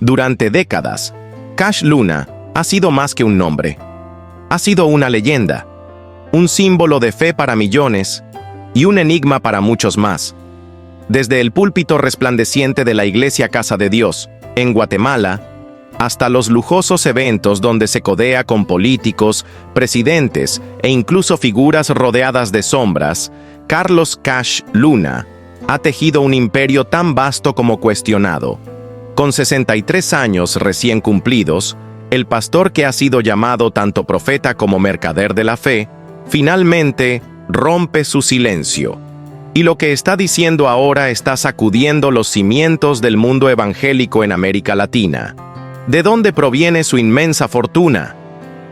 Durante décadas, Cash Luna ha sido más que un nombre. Ha sido una leyenda, un símbolo de fe para millones y un enigma para muchos más. Desde el púlpito resplandeciente de la Iglesia Casa de Dios, en Guatemala, hasta los lujosos eventos donde se codea con políticos, presidentes e incluso figuras rodeadas de sombras, Carlos Cash Luna ha tejido un imperio tan vasto como cuestionado. Con 63 años recién cumplidos, el pastor que ha sido llamado tanto profeta como mercader de la fe, finalmente rompe su silencio. Y lo que está diciendo ahora está sacudiendo los cimientos del mundo evangélico en América Latina. ¿De dónde proviene su inmensa fortuna?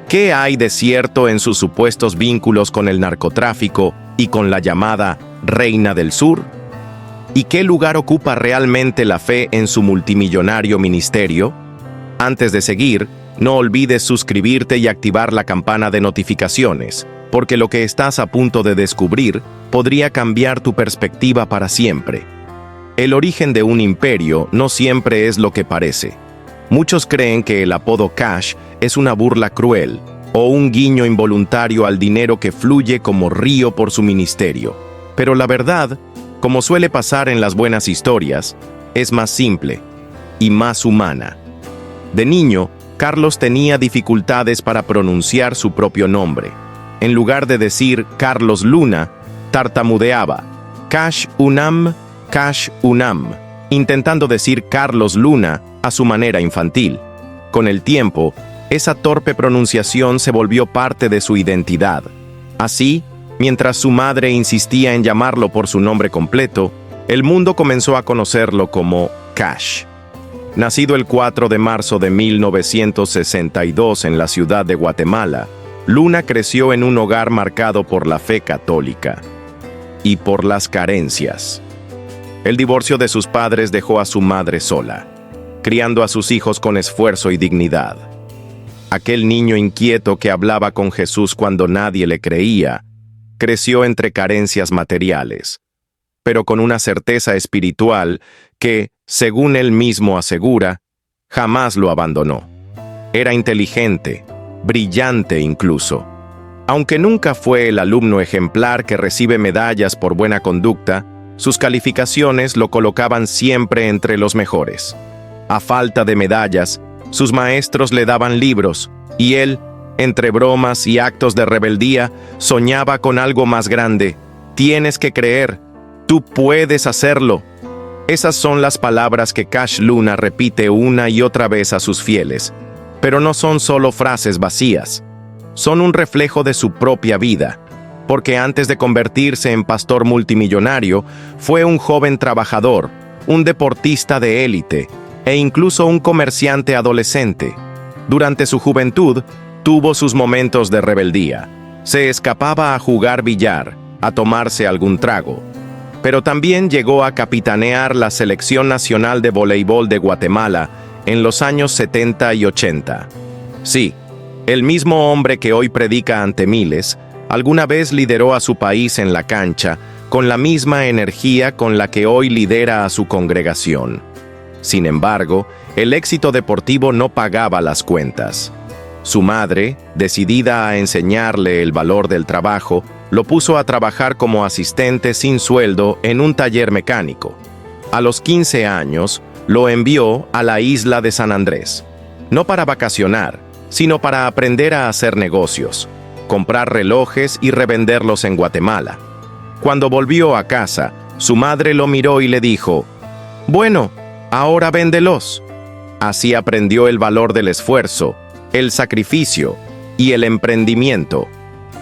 ¿Qué hay de cierto en sus supuestos vínculos con el narcotráfico y con la llamada Reina del Sur? ¿Y qué lugar ocupa realmente la fe en su multimillonario ministerio? Antes de seguir, no olvides suscribirte y activar la campana de notificaciones, porque lo que estás a punto de descubrir podría cambiar tu perspectiva para siempre. El origen de un imperio no siempre es lo que parece. Muchos creen que el apodo Cash es una burla cruel o un guiño involuntario al dinero que fluye como río por su ministerio. Pero la verdad, como suele pasar en las buenas historias, es más simple y más humana. De niño, Carlos tenía dificultades para pronunciar su propio nombre. En lugar de decir Carlos Luna, tartamudeaba Cash Unam, intentando decir Carlos Luna a su manera infantil. Con el tiempo, esa torpe pronunciación se volvió parte de su identidad. Así, mientras su madre insistía en llamarlo por su nombre completo, el mundo comenzó a conocerlo como Cash. Nacido el 4 de marzo de 1962 en la ciudad de Guatemala, Luna creció en un hogar marcado por la fe católica y por las carencias. El divorcio de sus padres dejó a su madre sola, criando a sus hijos con esfuerzo y dignidad. Aquel niño inquieto que hablaba con Jesús cuando nadie le creía, creció entre carencias materiales, pero con una certeza espiritual que, según él mismo asegura, jamás lo abandonó. Era inteligente, brillante incluso. Aunque nunca fue el alumno ejemplar que recibe medallas por buena conducta, sus calificaciones lo colocaban siempre entre los mejores. A falta de medallas, sus maestros le daban libros, y él, entre bromas y actos de rebeldía, soñaba con algo más grande. Tienes que creer, tú puedes hacerlo. Esas son las palabras que Cash Luna repite una y otra vez a sus fieles, pero no son solo frases vacías. Son un reflejo de su propia vida, porque antes de convertirse en pastor multimillonario, fue un joven trabajador, un deportista de élite e incluso un comerciante adolescente. Durante su juventud, tuvo sus momentos de rebeldía. Se escapaba a jugar billar, a tomarse algún trago. Pero también llegó a capitanear la Selección Nacional de Voleibol de Guatemala en los años 70 y 80. Sí, el mismo hombre que hoy predica ante miles, alguna vez lideró a su país en la cancha con la misma energía con la que hoy lidera a su congregación. Sin embargo, el éxito deportivo no pagaba las cuentas. Su madre, decidida a enseñarle el valor del trabajo, lo puso a trabajar como asistente sin sueldo en un taller mecánico. A los 15 años, lo envió a la isla de San Andrés, no para vacacionar, sino para aprender a hacer negocios, comprar relojes y revenderlos en Guatemala. Cuando volvió a casa, su madre lo miró y le dijo: «Bueno, ahora véndelos». Así aprendió el valor del esfuerzo, el sacrificio y el emprendimiento.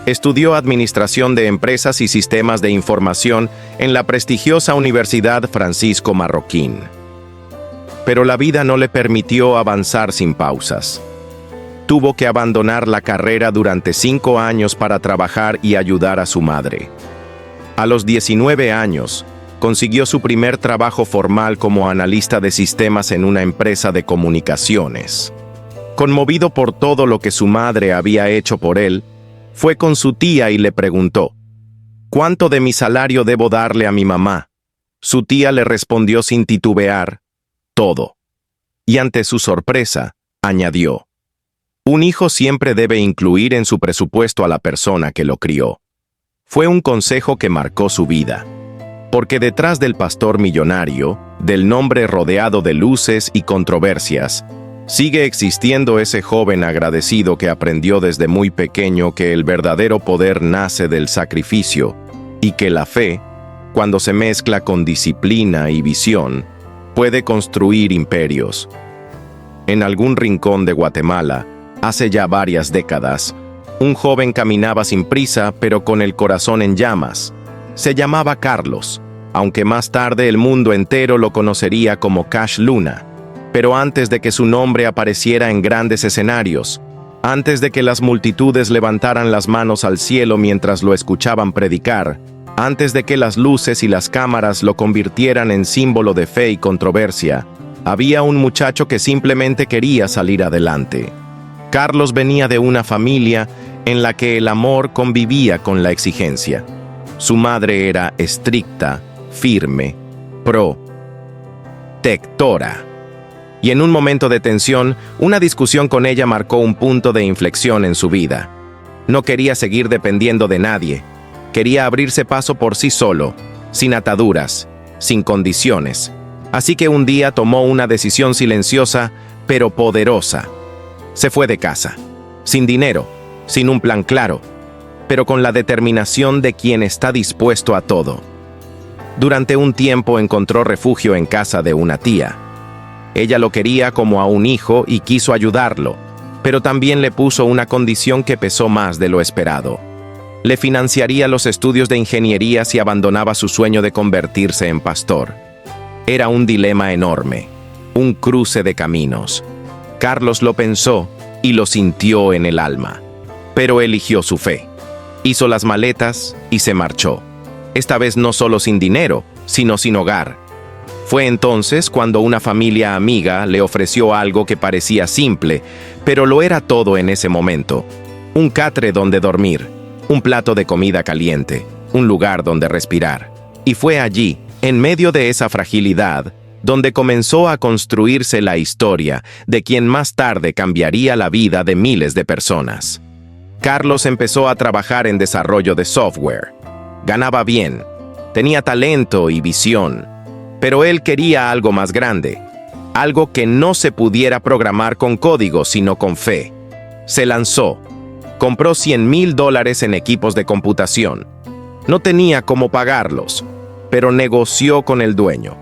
Estudió Administración de Empresas y Sistemas de Información en la prestigiosa Universidad Francisco Marroquín. Pero la vida no le permitió avanzar sin pausas. Tuvo que abandonar la carrera durante 5 años para trabajar y ayudar a su madre. A los 19 años, consiguió su primer trabajo formal como analista de sistemas en una empresa de comunicaciones. Conmovido por todo lo que su madre había hecho por él, fue con su tía y le preguntó: «¿Cuánto de mi salario debo darle a mi mamá?». Su tía le respondió sin titubear: «Todo». Y ante su sorpresa, añadió: un hijo siempre debe incluir en su presupuesto a la persona que lo crió. Fue un consejo que marcó su vida. Porque detrás del pastor millonario, del nombre rodeado de luces y controversias, sigue existiendo ese joven agradecido que aprendió desde muy pequeño que el verdadero poder nace del sacrificio y que la fe, cuando se mezcla con disciplina y visión, puede construir imperios. En algún rincón de Guatemala, hace ya varias décadas, un joven caminaba sin prisa pero con el corazón en llamas. Se llamaba Carlos, aunque más tarde el mundo entero lo conocería como Cash Luna. Pero antes de que su nombre apareciera en grandes escenarios, antes de que las multitudes levantaran las manos al cielo mientras lo escuchaban predicar, antes de que las luces y las cámaras lo convirtieran en símbolo de fe y controversia, había un muchacho que simplemente quería salir adelante. Carlos venía de una familia en la que el amor convivía con la exigencia. Su madre era estricta, firme, protectora. Y en un momento de tensión, una discusión con ella marcó un punto de inflexión en su vida. No quería seguir dependiendo de nadie. Quería abrirse paso por sí solo, sin ataduras, sin condiciones. Así que un día tomó una decisión silenciosa, pero poderosa. Se fue de casa, sin dinero, sin un plan claro, pero con la determinación de quien está dispuesto a todo. Durante un tiempo encontró refugio en casa de una tía. Ella lo quería como a un hijo y quiso ayudarlo, pero también le puso una condición que pesó más de lo esperado. Le financiaría los estudios de ingeniería si abandonaba su sueño de convertirse en pastor. Era un dilema enorme, un cruce de caminos. Carlos lo pensó y lo sintió en el alma, pero eligió su fe. Hizo las maletas y se marchó. Esta vez no solo sin dinero, sino sin hogar. Fue entonces cuando una familia amiga le ofreció algo que parecía simple, pero lo era todo en ese momento. Un catre donde dormir, un plato de comida caliente, un lugar donde respirar. Y fue allí, en medio de esa fragilidad, donde comenzó a construirse la historia de quien más tarde cambiaría la vida de miles de personas. Carlos empezó a trabajar en desarrollo de software. Ganaba bien, tenía talento y visión, pero él quería algo más grande, algo que no se pudiera programar con código sino con fe. Se lanzó, compró $100,000 en equipos de computación. No tenía cómo pagarlos, pero negoció con el dueño.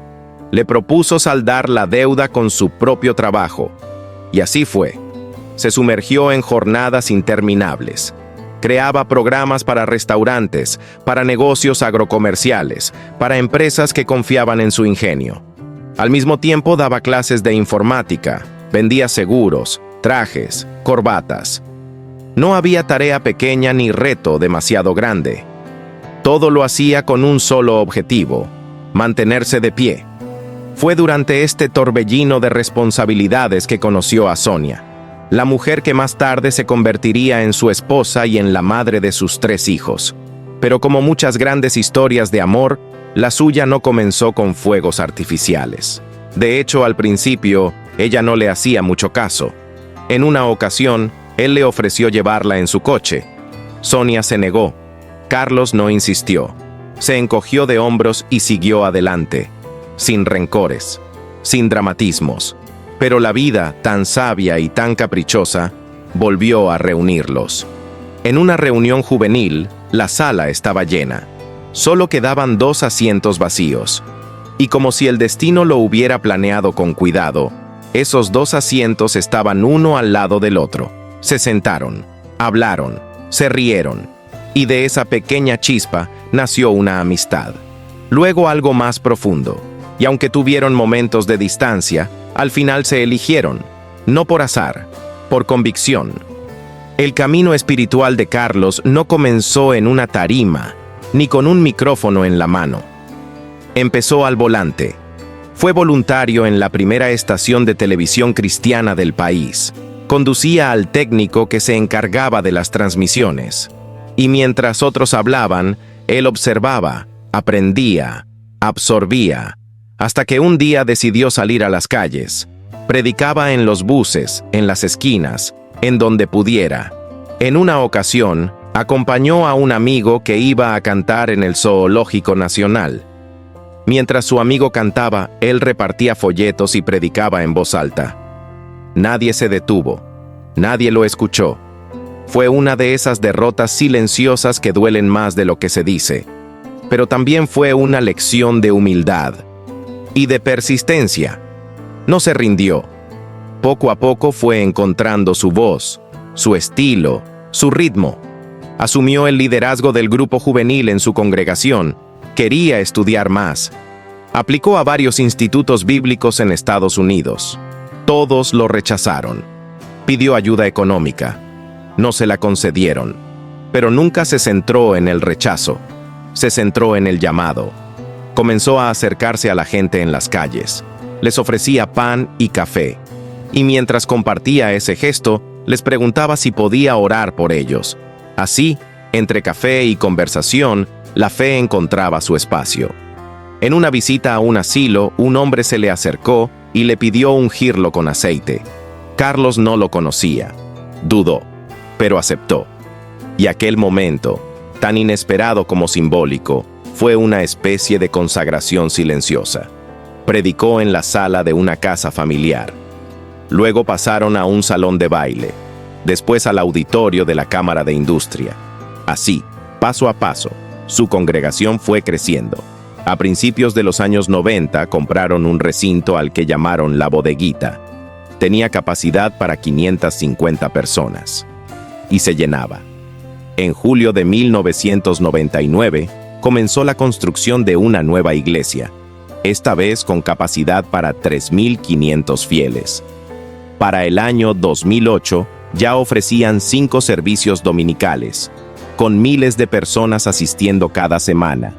Le propuso saldar la deuda con su propio trabajo. Y así fue. Se sumergió en jornadas interminables. Creaba programas para restaurantes, para negocios agrocomerciales, para empresas que confiaban en su ingenio. Al mismo tiempo daba clases de informática, vendía seguros, trajes, corbatas. No había tarea pequeña ni reto demasiado grande. Todo lo hacía con un solo objetivo: mantenerse de pie. Fue durante este torbellino de responsabilidades que conoció a Sonia, la mujer que más tarde se convertiría en su esposa y en la madre de sus 3 hijos. Pero como muchas grandes historias de amor, la suya no comenzó con fuegos artificiales. De hecho, al principio, ella no le hacía mucho caso. En una ocasión, él le ofreció llevarla en su coche. Sonia se negó. Carlos no insistió. Se encogió de hombros y siguió adelante, sin rencores, sin dramatismos. Pero la vida, tan sabia y tan caprichosa, volvió a reunirlos. En una reunión juvenil, la sala estaba llena. Solo quedaban 2 asientos vacíos. Y como si el destino lo hubiera planeado con cuidado, esos 2 asientos estaban uno al lado del otro. Se sentaron, hablaron, se rieron. Y de esa pequeña chispa nació una amistad. Luego algo más profundo. Y aunque tuvieron momentos de distancia, al final se eligieron, no por azar, por convicción. El camino espiritual de Carlos no comenzó en una tarima, ni con un micrófono en la mano. Empezó al volante. Fue voluntario en la primera estación de televisión cristiana del país. Conducía al técnico que se encargaba de las transmisiones. Y mientras otros hablaban, él observaba, aprendía, absorbía, hasta que un día decidió salir a las calles. Predicaba en los buses, en las esquinas, en donde pudiera. En una ocasión, acompañó a un amigo que iba a cantar en el Zoológico Nacional. Mientras su amigo cantaba, él repartía folletos y predicaba en voz alta. Nadie se detuvo. Nadie lo escuchó. Fue una de esas derrotas silenciosas que duelen más de lo que se dice. Pero también fue una lección de humildad y de persistencia. No se rindió. Poco a poco fue encontrando su voz, su estilo, su ritmo. Asumió el liderazgo del grupo juvenil en su congregación. Quería estudiar más. Aplicó a varios institutos bíblicos en Estados Unidos. Todos lo rechazaron. Pidió ayuda económica. No se la concedieron. Pero nunca se centró en el rechazo. Se centró en el llamado. Comenzó a acercarse a la gente en las calles. Les ofrecía pan y café. Y mientras compartía ese gesto, les preguntaba si podía orar por ellos. Así, entre café y conversación, la fe encontraba su espacio. En una visita a un asilo, un hombre se le acercó y le pidió ungirlo con aceite. Carlos no lo conocía. Dudó, pero aceptó. Y aquel momento, tan inesperado como simbólico, fue una especie de consagración silenciosa. Predicó en la sala de una casa familiar. Luego pasaron a un salón de baile, después al auditorio de la Cámara de Industria. Así, paso a paso, su congregación fue creciendo. A principios de los años 90 compraron un recinto al que llamaron La Bodeguita. Tenía capacidad para 550 personas. Y se llenaba. En julio de 1999 comenzó la construcción de una nueva iglesia, esta vez con capacidad para 3.500 fieles. Para el año 2008 ya ofrecían 5 servicios dominicales, con miles de personas asistiendo cada semana.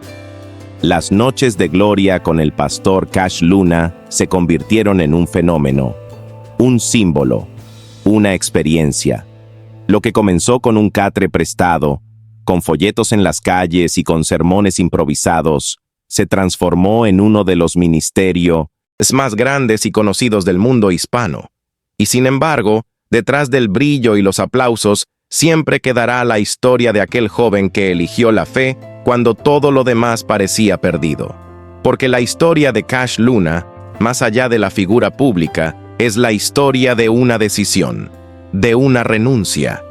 Las noches de gloria con el pastor Cash Luna se convirtieron en un fenómeno, un símbolo, una experiencia. Lo que comenzó con un catre prestado, con folletos en las calles y con sermones improvisados, se transformó en uno de los ministerios más grandes y conocidos del mundo hispano. Y sin embargo, detrás del brillo y los aplausos, siempre quedará la historia de aquel joven que eligió la fe cuando todo lo demás parecía perdido. Porque la historia de Cash Luna, más allá de la figura pública, es la historia de una decisión, de una renuncia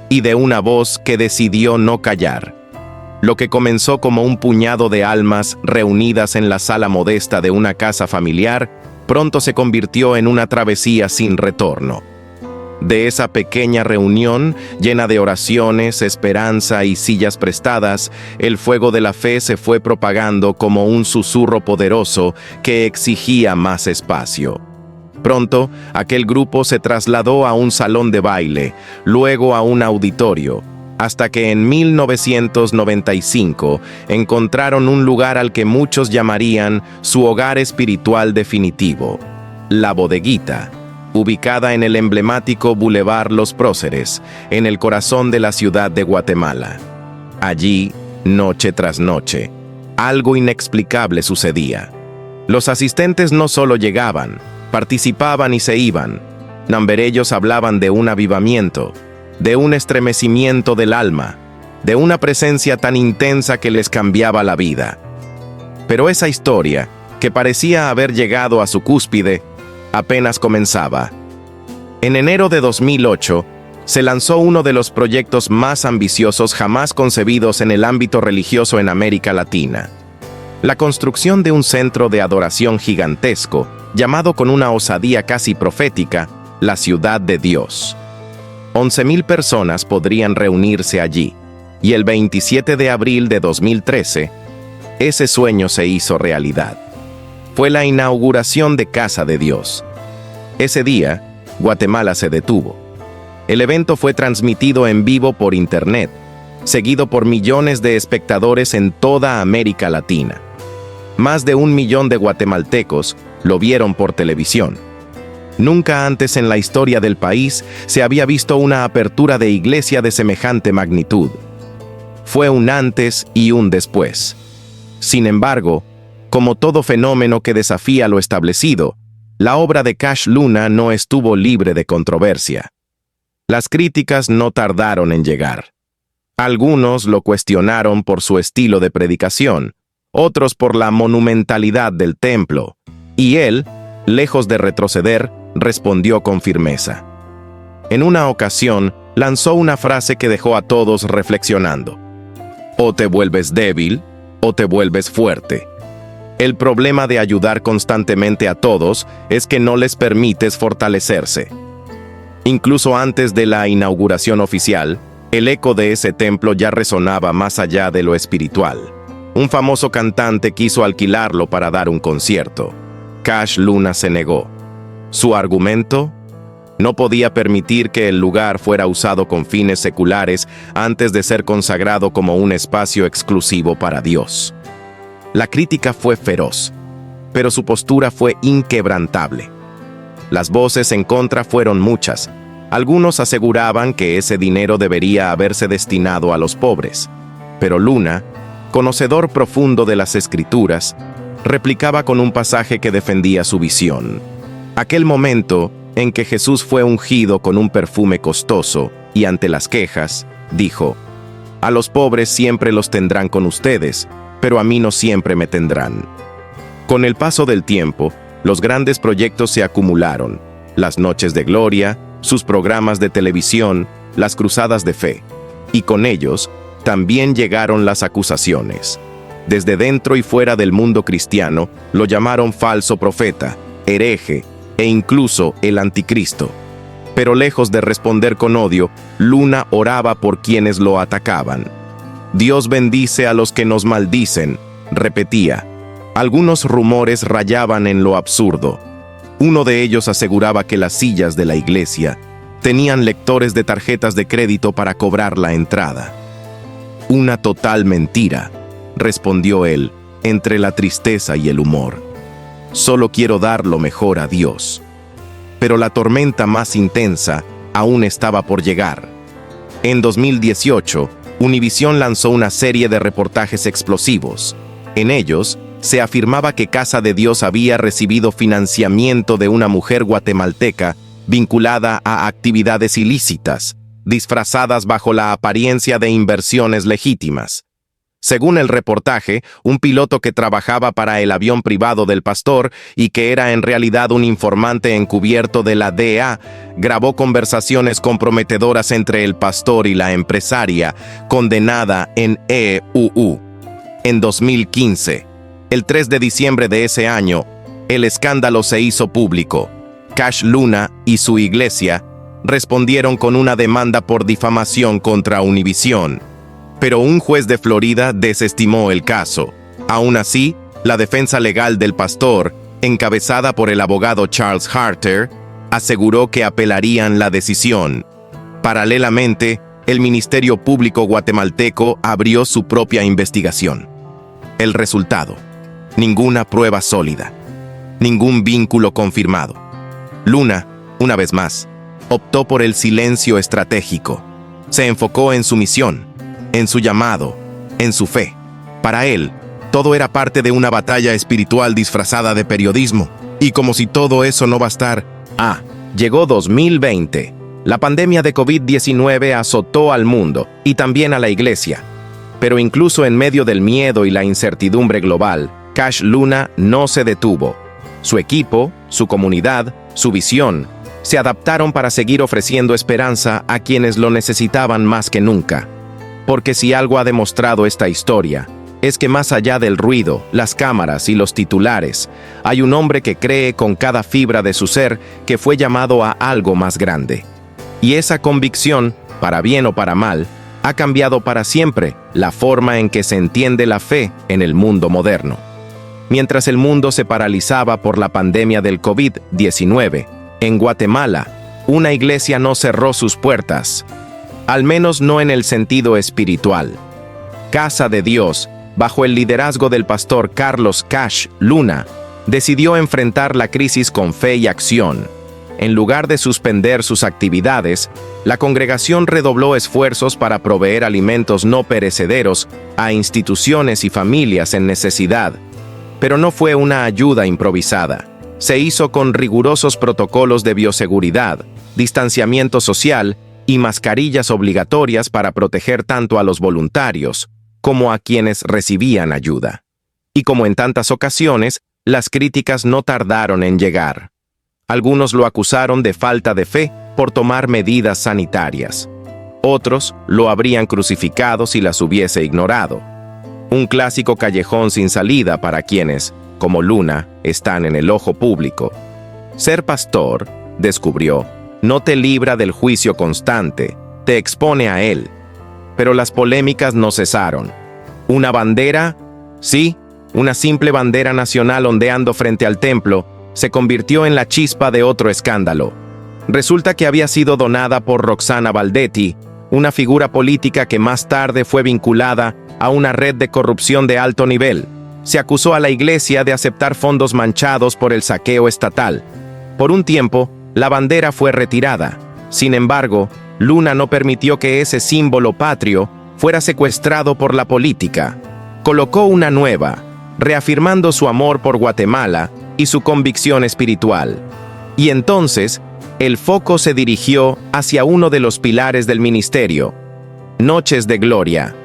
y de una voz que decidió no callar. Lo que comenzó como un puñado de almas reunidas en la sala modesta de una casa familiar, pronto se convirtió en una travesía sin retorno. De esa pequeña reunión, llena de oraciones, esperanza y sillas prestadas, el fuego de la fe se fue propagando como un susurro poderoso que exigía más espacio. Pronto, aquel grupo se trasladó a un salón de baile, luego a un auditorio, hasta que en 1995 encontraron un lugar al que muchos llamarían su hogar espiritual definitivo, La Bodeguita, ubicada en el emblemático Boulevard Los Próceres, en el corazón de la ciudad de Guatemala. Allí, noche tras noche, algo inexplicable sucedía. Los asistentes no solo llegaban, participaban y se iban. Namberellos hablaban de un avivamiento, de un estremecimiento del alma, de una presencia tan intensa que les cambiaba la vida. Pero esa historia, que parecía haber llegado a su cúspide, apenas comenzaba. En enero de 2008, se lanzó uno de los proyectos más ambiciosos jamás concebidos en el ámbito religioso en América Latina. La construcción de un centro de adoración gigantesco, llamado con una osadía casi profética, la Ciudad de Dios. 11,000 personas podrían reunirse allí, y el 27 de abril de 2013, ese sueño se hizo realidad. Fue la inauguración de Casa de Dios. Ese día, Guatemala se detuvo. El evento fue transmitido en vivo por Internet, seguido por millones de espectadores en toda América Latina. Más de 1 millón de guatemaltecos lo vieron por televisión. Nunca antes en la historia del país se había visto una apertura de iglesia de semejante magnitud. Fue un antes y un después. Sin embargo, como todo fenómeno que desafía lo establecido, la obra de Cash Luna no estuvo libre de controversia. Las críticas no tardaron en llegar. Algunos lo cuestionaron por su estilo de predicación, otros por la monumentalidad del templo, y él, lejos de retroceder, respondió con firmeza. En una ocasión, lanzó una frase que dejó a todos reflexionando. O te vuelves débil, o te vuelves fuerte. El problema de ayudar constantemente a todos es que no les permites fortalecerse. Incluso antes de la inauguración oficial, el eco de ese templo ya resonaba más allá de lo espiritual. Un famoso cantante quiso alquilarlo para dar un concierto. Cash Luna se negó. Su argumento: no podía permitir que el lugar fuera usado con fines seculares antes de ser consagrado como un espacio exclusivo para Dios. La crítica fue feroz, pero su postura fue inquebrantable. Las voces en contra fueron muchas. Algunos aseguraban que ese dinero debería haberse destinado a los pobres, pero Luna, conocedor profundo de las Escrituras, replicaba con un pasaje que defendía su visión. Aquel momento en que Jesús fue ungido con un perfume costoso y ante las quejas, dijo: «A los pobres siempre los tendrán con ustedes, pero a mí no siempre me tendrán». Con el paso del tiempo, los grandes proyectos se acumularon: las noches de gloria, sus programas de televisión, las cruzadas de fe. Y con ellos, también llegaron las acusaciones. Desde dentro y fuera del mundo cristiano, lo llamaron falso profeta, hereje e incluso el anticristo. Pero lejos de responder con odio, Luna oraba por quienes lo atacaban. «Dios bendice a los que nos maldicen», repetía. Algunos rumores rayaban en lo absurdo. Uno de ellos aseguraba que las sillas de la iglesia tenían lectores de tarjetas de crédito para cobrar la entrada. «Una total mentira», respondió él, entre la tristeza y el humor. «Solo quiero dar lo mejor a Dios». Pero la tormenta más intensa aún estaba por llegar. En 2018, Univisión lanzó una serie de reportajes explosivos. En ellos, se afirmaba que Casa de Dios había recibido financiamiento de una mujer guatemalteca vinculada a actividades ilícitas, disfrazadas bajo la apariencia de inversiones legítimas. Según el reportaje, un piloto que trabajaba para el avión privado del pastor y que era en realidad un informante encubierto de la DEA, grabó conversaciones comprometedoras entre el pastor y la empresaria, condenada en EUU. En 2015, el 3 de diciembre de ese año, el escándalo se hizo público. Cash Luna y su iglesia respondieron con una demanda por difamación contra Univisión. Pero un juez de Florida desestimó el caso. Aún así, la defensa legal del pastor, encabezada por el abogado Charles Harter, aseguró que apelarían la decisión. Paralelamente, el Ministerio Público guatemalteco abrió su propia investigación. El resultado: ninguna prueba sólida, ningún vínculo confirmado. Luna, una vez más, optó por el silencio estratégico. Se enfocó en su misión, en su llamado, en su fe. Para él, todo era parte de una batalla espiritual disfrazada de periodismo. Y como si todo eso no bastara, llegó 2020. La pandemia de COVID-19 azotó al mundo y también a la iglesia. Pero incluso en medio del miedo y la incertidumbre global, Cash Luna no se detuvo. Su equipo, su comunidad, su visión, se adaptaron para seguir ofreciendo esperanza a quienes lo necesitaban más que nunca. Porque si algo ha demostrado esta historia, es que más allá del ruido, las cámaras y los titulares, hay un hombre que cree con cada fibra de su ser que fue llamado a algo más grande. Y esa convicción, para bien o para mal, ha cambiado para siempre la forma en que se entiende la fe en el mundo moderno. Mientras el mundo se paralizaba por la pandemia del COVID-19, en Guatemala, una iglesia no cerró sus puertas, al menos no en el sentido espiritual. Casa de Dios, bajo el liderazgo del pastor Carlos Cash Luna, decidió enfrentar la crisis con fe y acción. En lugar de suspender sus actividades, la congregación redobló esfuerzos para proveer alimentos no perecederos a instituciones y familias en necesidad. Pero no fue una ayuda improvisada. se hizo con rigurosos protocolos de bioseguridad, distanciamiento social y mascarillas obligatorias para proteger tanto a los voluntarios como a quienes recibían ayuda. Y como en tantas ocasiones, las críticas no tardaron en llegar. Algunos lo acusaron de falta de fe por tomar medidas sanitarias. Otros lo habrían crucificado si las hubiese ignorado. Un clásico callejón sin salida para quienes, como Luna, están en el ojo público. Ser pastor, descubrió, no te libra del juicio constante, te expone a él. Pero las polémicas no cesaron. Una bandera, sí, una simple bandera nacional ondeando frente al templo, se convirtió en la chispa de otro escándalo. Resulta que había sido donada por Roxana Baldetti, una figura política que más tarde fue vinculada a una red de corrupción de alto nivel. Se acusó a la iglesia de aceptar fondos manchados por el saqueo estatal. Por un tiempo, la bandera fue retirada. Sin embargo, Luna no permitió que ese símbolo patrio fuera secuestrado por la política. Colocó una nueva, reafirmando su amor por Guatemala y su convicción espiritual. Y entonces, el foco se dirigió hacia uno de los pilares del ministerio: Noches de Gloria,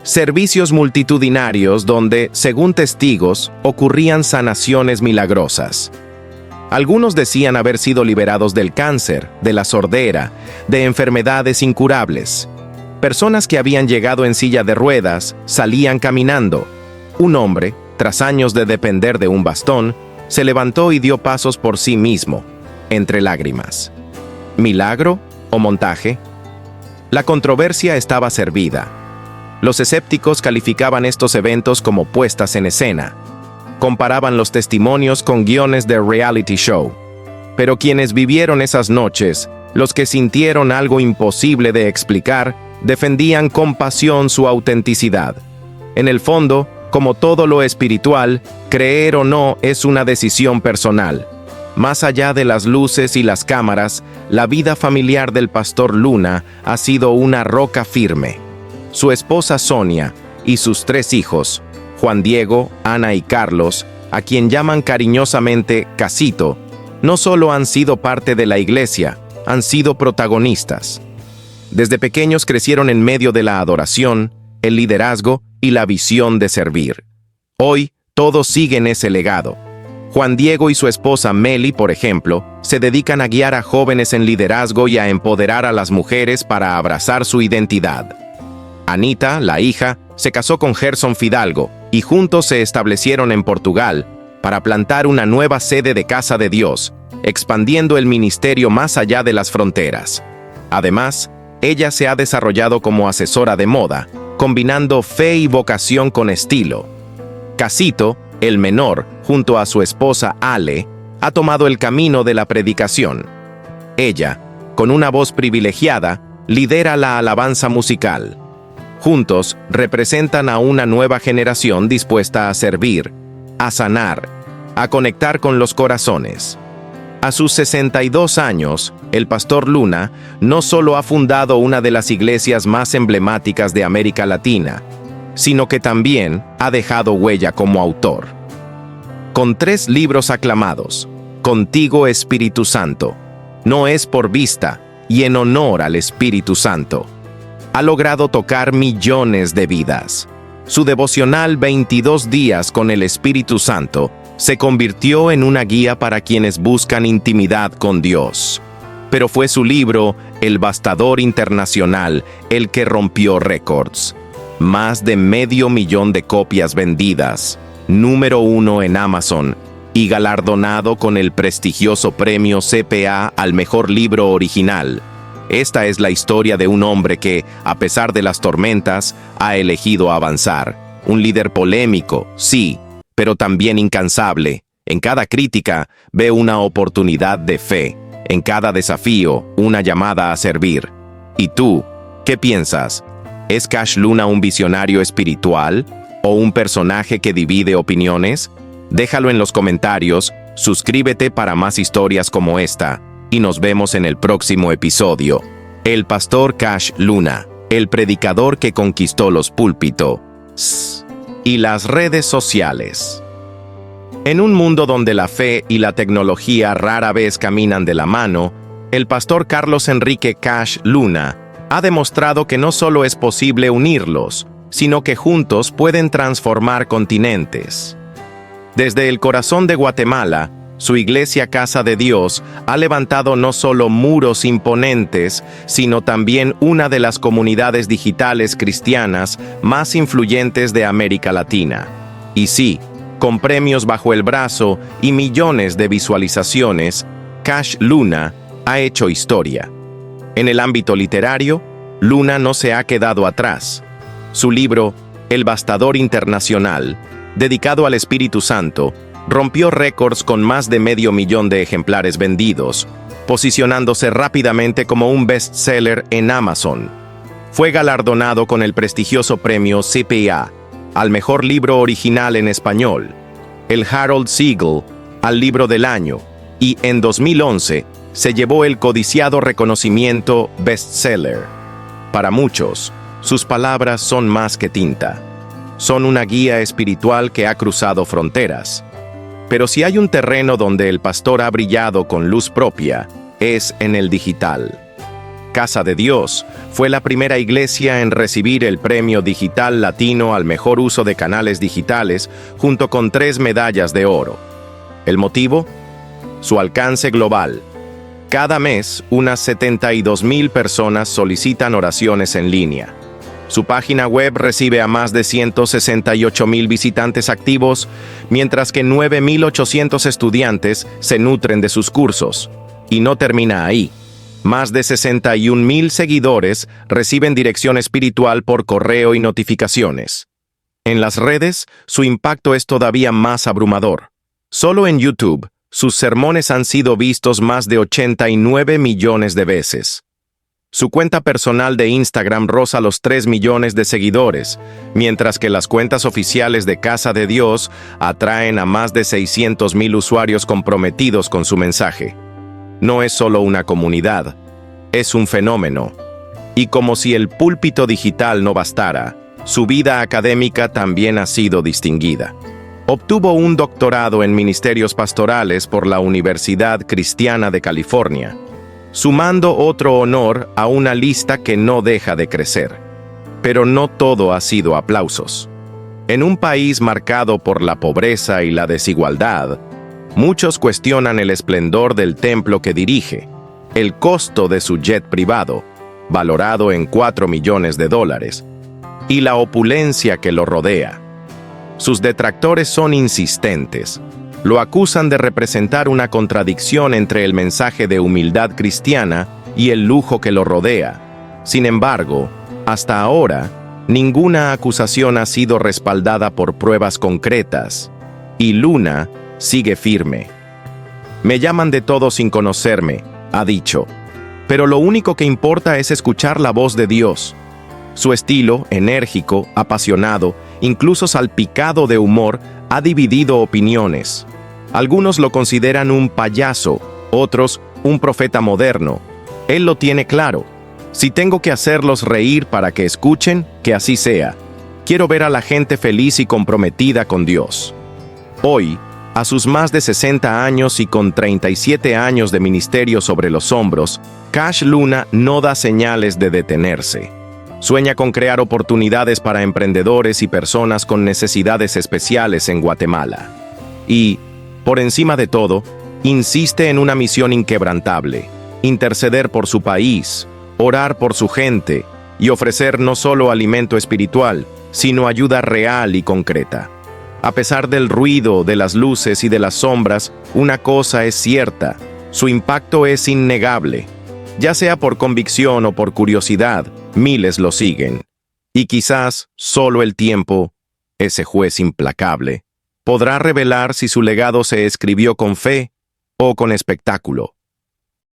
servicios multitudinarios donde, según testigos, ocurrían sanaciones milagrosas. Algunos decían haber sido liberados del cáncer, de la sordera, de enfermedades incurables. Personas que habían llegado en silla de ruedas salían caminando. Un hombre, tras años de depender de un bastón, se levantó y dio pasos por sí mismo, entre lágrimas. ¿Milagro o montaje? La controversia estaba servida. Los escépticos calificaban estos eventos como puestas en escena. Comparaban los testimonios con guiones de reality show. Pero quienes vivieron esas noches, los que sintieron algo imposible de explicar, defendían con pasión su autenticidad. En el fondo, como todo lo espiritual, creer o no es una decisión personal. Más allá de las luces y las cámaras, la vida familiar del pastor Luna ha sido una roca firme. Su esposa Sonia y sus 3 hijos, Juan Diego, Ana y Carlos, a quien llaman cariñosamente Casito, no solo han sido parte de la iglesia, han sido protagonistas. Desde pequeños crecieron en medio de la adoración, el liderazgo y la visión de servir. Hoy, todos siguen ese legado. Juan Diego y su esposa Meli, por ejemplo, se dedican a guiar a jóvenes en liderazgo y a empoderar a las mujeres para abrazar su identidad. Anita, la hija, se casó con Gerson Fidalgo y juntos se establecieron en Portugal para plantar una nueva sede de Casa de Dios, expandiendo el ministerio más allá de las fronteras. Además, ella se ha desarrollado como asesora de moda, combinando fe y vocación con estilo. Casito, el menor, junto a su esposa Ale, ha tomado el camino de la predicación. Ella, con una voz privilegiada, lidera la alabanza musical. Juntos representan a una nueva generación dispuesta a servir, a sanar, a conectar con los corazones. A sus 62 años, el pastor Luna no solo ha fundado una de las iglesias más emblemáticas de América Latina, sino que también ha dejado huella como autor. Con 3 libros aclamados, Contigo Espíritu Santo, No es por vista y En honor al Espíritu Santo, ha logrado tocar millones de vidas. Su devocional 22 días con el Espíritu Santo se convirtió en una guía para quienes buscan intimidad con Dios. Pero fue su libro, El Bastador Internacional, el que rompió récords. Más de 500,000 de copias vendidas, número 1 en Amazon y galardonado con el prestigioso premio CPA al mejor libro original. Esta es la historia de un hombre que, a pesar de las tormentas, ha elegido avanzar. Un líder polémico, sí, pero también incansable. En cada crítica ve una oportunidad de fe. En cada desafío, una llamada a servir. ¿Y tú, qué piensas? ¿Es Cash Luna un visionario espiritual o un personaje que divide opiniones? Déjalo en los comentarios, suscríbete para más historias como esta, y nos vemos en el próximo episodio. El pastor Cash Luna, el predicador que conquistó los púlpitos y las redes sociales. En un mundo donde la fe y la tecnología rara vez caminan de la mano, el pastor Carlos Enrique Cash Luna ha demostrado que no solo es posible unirlos, sino que juntos pueden transformar continentes. Desde el corazón de Guatemala, su iglesia Casa de Dios ha levantado no solo muros imponentes, sino también una de las comunidades digitales cristianas más influyentes de América Latina. Y sí, con premios bajo el brazo y millones de visualizaciones, Cash Luna ha hecho historia. En el ámbito literario, Luna no se ha quedado atrás. Su libro, El Bastador Internacional, dedicado al Espíritu Santo, rompió récords con más de 500,000 de ejemplares vendidos, posicionándose rápidamente como un bestseller en Amazon. Fue galardonado con el prestigioso premio CPA al mejor libro original en español, el Harold Segal al libro del año, y en 2011 se llevó el codiciado reconocimiento bestseller. Para muchos, sus palabras son más que tinta. Son una guía espiritual que ha cruzado fronteras. Pero si hay un terreno donde el pastor ha brillado con luz propia, es en el digital. Casa de Dios fue la primera iglesia en recibir el Premio Digital Latino al mejor uso de canales digitales, junto con 3 medallas de oro. ¿El motivo? Su alcance global. Cada mes, unas 72,000 personas solicitan oraciones en línea. Su página web recibe a más de 168,000 visitantes activos, mientras que 9,800 estudiantes se nutren de sus cursos. Y no termina ahí. Más de 61,000 seguidores reciben dirección espiritual por correo y notificaciones. En las redes, su impacto es todavía más abrumador. Solo en YouTube, sus sermones han sido vistos más de 89 millones de veces. Su cuenta personal de Instagram roza los 3 millones de seguidores, mientras que las cuentas oficiales de Casa de Dios atraen a más de 600,000 usuarios comprometidos con su mensaje. No es solo una comunidad, es un fenómeno. Y como si el púlpito digital no bastara, su vida académica también ha sido distinguida. Obtuvo un doctorado en ministerios pastorales por la Universidad Cristiana de California, sumando otro honor a una lista que no deja de crecer. Pero no todo ha sido aplausos. En un país marcado por la pobreza y la desigualdad, muchos cuestionan el esplendor del templo que dirige, el costo de su jet privado, valorado en $4 millones, y la opulencia que lo rodea. Sus detractores son insistentes. Lo acusan de representar una contradicción entre el mensaje de humildad cristiana y el lujo que lo rodea. Sin embargo, hasta ahora, ninguna acusación ha sido respaldada por pruebas concretas, y Luna sigue firme. Me llaman de todo sin conocerme, ha dicho, pero lo único que importa es escuchar la voz de Dios. Su estilo, enérgico, apasionado, incluso salpicado de humor, ha dividido opiniones. Algunos lo consideran un payaso, otros un profeta moderno. Él lo tiene claro. Si tengo que hacerlos reír para que escuchen, que así sea. Quiero ver a la gente feliz y comprometida con Dios. Hoy, a sus más de 60 años y con 37 años de ministerio sobre los hombros, Cash Luna no da señales de detenerse. Sueña con crear oportunidades para emprendedores y personas con necesidades especiales en Guatemala. Y, por encima de todo, insiste en una misión inquebrantable: interceder por su país, orar por su gente y ofrecer no solo alimento espiritual, sino ayuda real y concreta. A pesar del ruido, de las luces y de las sombras, una cosa es cierta: su impacto es innegable. Ya sea por convicción o por curiosidad, miles lo siguen. Y quizás solo el tiempo, ese juez implacable, podrá revelar si su legado se escribió con fe o con espectáculo.